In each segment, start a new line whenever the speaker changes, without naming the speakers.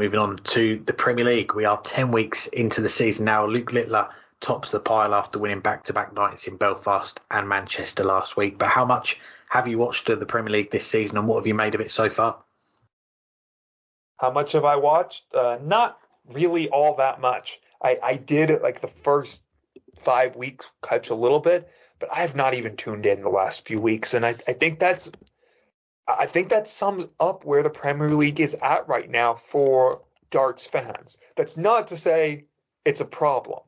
moving on to the Premier League. We are 10 weeks into the season now. Luke Littler tops the pile after winning back-to-back nights in Belfast and Manchester last week. But how much have you watched of the Premier League this season, and what have you made of it so far?
How much have I watched? Not really all that much. I did like the first 5 weeks catch a little bit, but I have not even tuned in the last few weeks, and I think that sums up where the Premier League is at right now for darts fans. That's not to say it's a problem,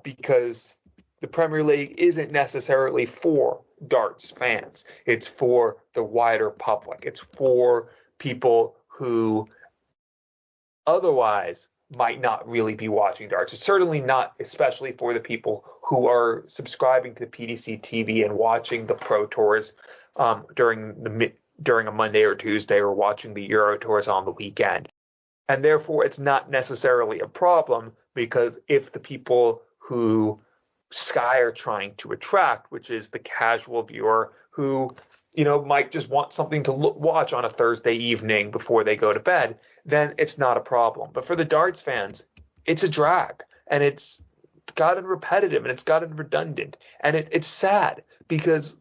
because the Premier League isn't necessarily for darts fans. It's for the wider public. It's for people who otherwise might not really be watching darts. It's certainly not, especially for the people who are subscribing to PDC TV and watching the Pro Tours during a Monday or Tuesday, or watching the Euro Tours on the weekend. And therefore, it's not necessarily a problem, because if the people who Sky are trying to attract, which is the casual viewer who, might just want something to watch on a Thursday evening before they go to bed, then it's not a problem. But for the darts fans, it's a drag, and it's gotten repetitive, and it's gotten redundant. And it's sad because,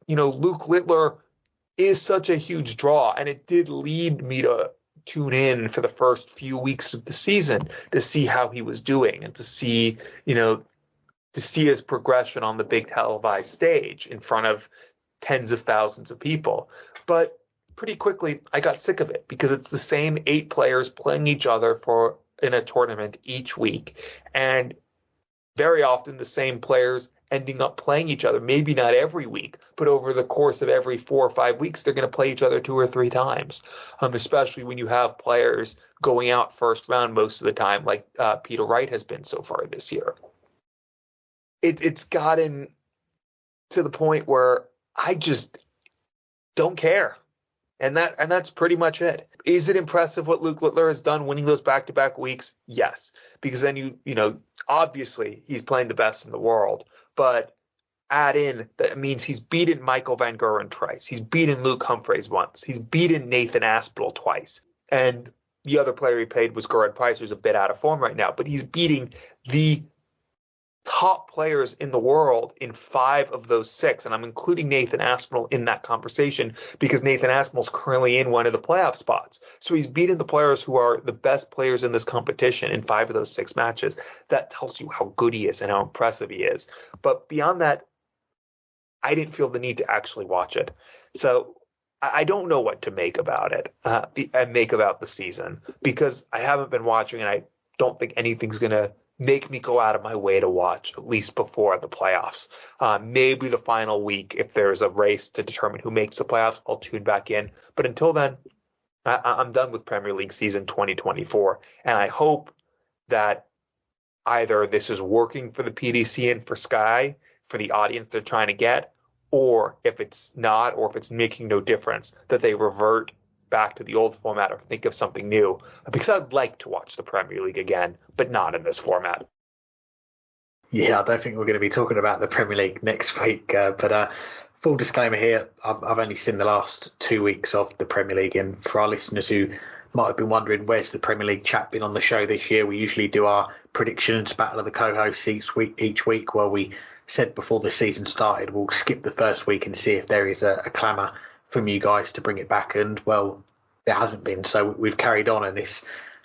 Luke Littler is such a huge draw, and it did lead me to tune in for the first few weeks of the season to see how he was doing, and to see his progression on the big televised stage in front of tens of thousands of people. But pretty quickly, I got sick of it, because it's the same 8 players playing each other in a tournament each week, and very often the same players ending up playing each other, maybe not every week, but over the course of every 4 or 5 weeks, they're going to play each other 2 or 3 times, especially when you have players going out first round most of the time, like Peter Wright has been so far this year. It's gotten to the point where I just don't care. And that's pretty much it. Is it impressive what Luke Littler has done, winning those back-to-back weeks? Yes, because then obviously he's playing the best in the world, but add in that means he's beaten Michael Van Gerwen twice. He's beaten Luke Humphreys once. He's beaten Nathan Aspinall twice. And the other player he played was Gerard Price, who's a bit out of form right now, but he's beating the top players in the world in 5 of those 6, and I'm including Nathan Aspinall in that conversation because Nathan Aspinall's currently in one of the playoff spots. So he's beaten the players who are the best players in this competition in 5 of those 6 matches. That tells you how good he is and how impressive he is. But beyond that, I didn't feel the need to actually watch it. So I don't know what to make about it, make about the season, because I haven't been watching, and I don't think anything's going to make me go out of my way to watch, at least before the playoffs. Maybe the final week, if there's a race to determine who makes the playoffs, I'll tune back in. But until then, I'm done with Premier League season 2024. And I hope that either this is working for the PDC and for Sky, for the audience they're trying to get, or if it's not, or if it's making no difference, that they revert back to the old format or think of something new, because I'd like to watch the Premier League again, but not in this format.
Yeah, I don't think we're going to be talking about the Premier League next week, but full disclaimer here, I've only seen the last 2 weeks of the Premier League, and for our listeners who might have been wondering where's the Premier League chat been on the show this year, we usually do our predictions, battle of the co-hosts each week, where we said before the season started we'll skip the first week and see if there is a clamour from you guys to bring it back, and well, there hasn't been, so we've carried on, and it's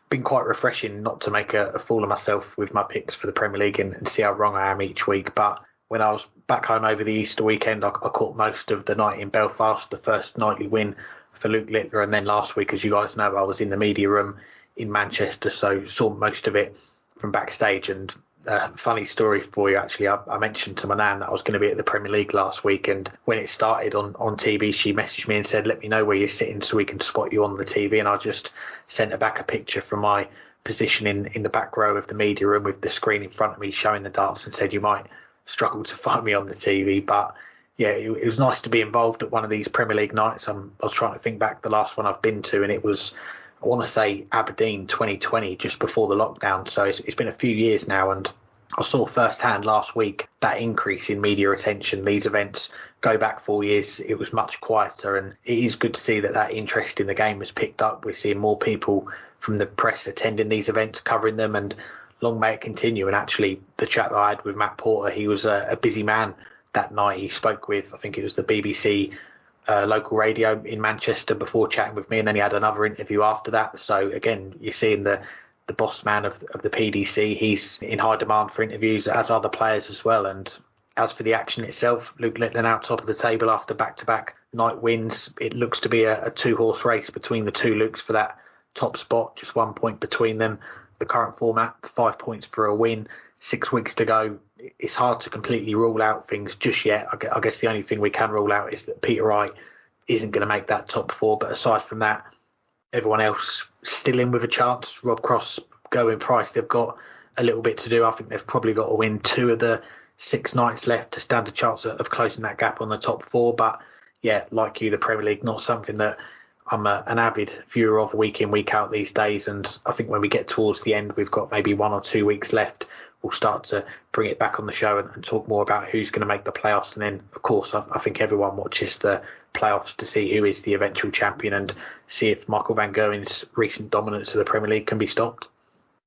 been quite refreshing not to make a fool of myself with my picks for the Premier League and see how wrong I am each week. But when I was back home over the Easter weekend, I caught most of the night in Belfast, the first nightly win for Luke Littler, and then last week, as you guys know, I was in the media room in Manchester, so saw most of it from backstage. And funny story for you, actually, I mentioned to my nan that I was going to be at the Premier League last week, and when it started on TV, she messaged me and said, let me know where you're sitting so we can spot you on the TV, and I just sent her back a picture from my position in the back row of the media room with the screen in front of me showing the darts, and said you might struggle to find me on the TV, but yeah, it was nice to be involved at one of these Premier League nights. I was trying to think back the last one I've been to, and it was, I want to say, Aberdeen 2020, just before the lockdown. So it's been a few years now, and I saw firsthand last week that increase in media attention. These events go back 4 years, it was much quieter, and it is good to see that interest in the game has picked up. We're seeing more people from the press attending these events, covering them, and long may it continue. And actually, the chat that I had with Matt Porter, he was a busy man that night. He spoke with, I think it was the BBC local radio in Manchester before chatting with me, and then he had another interview after that. So again, you're seeing the boss man of the PDC. He's in high demand for interviews, as are the players as well. And as for the action itself, Luke Littler out top of the table after back-to-back night wins. It looks to be a two-horse race between the two Lukes for that top spot, just 1 point between them. The current format, 5 points for a win, 6 weeks to go. It's hard to completely rule out things just yet. I guess the only thing we can rule out is that Peter Wright isn't going to make that top four. But aside from that, everyone else still in with a chance. Rob Cross, Gerwyn Price, they've got a little bit to do. I think they've probably got to win 2 of the 6 nights left to stand a chance of closing that gap on the top 4. But yeah, like you, the Premier League, not something that I'm an avid viewer of week in, week out these days. And I think when we get towards the end, we've got maybe 1 or 2 weeks left, we'll start to bring it back on the show and talk more about who's going to make the playoffs. And then, of course, I think everyone watches the playoffs to see who is the eventual champion and see if Michael van Gerwen's recent dominance of the Premier League can be stopped.